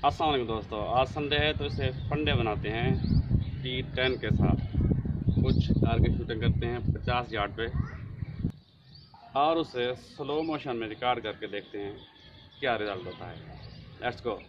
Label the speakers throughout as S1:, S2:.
S1: अस्सलाम वालेकुम दोस्तों, आज संडे है तो इसे फंडे बनाते हैं T10 के साथ। कुछ टारगेट शूटिंग करते हैं 50 यार्ड पे और उसे स्लो मोशन में रिकॉर्ड करके देखते हैं क्या रिजल्ट होता है। Let's go.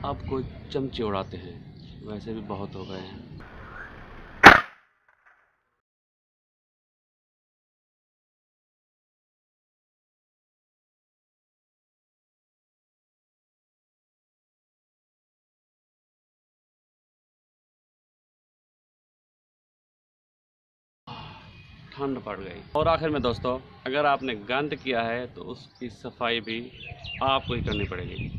S1: आपको चमचे उड़ाते हैं, वैसे भी बहुत हो गए हैं। ठंड पड़ गई। और आखिर में दोस्तों, अगर आपने गंद किया है तो उसकी सफाई भी आपको ही करनी पड़ेगी।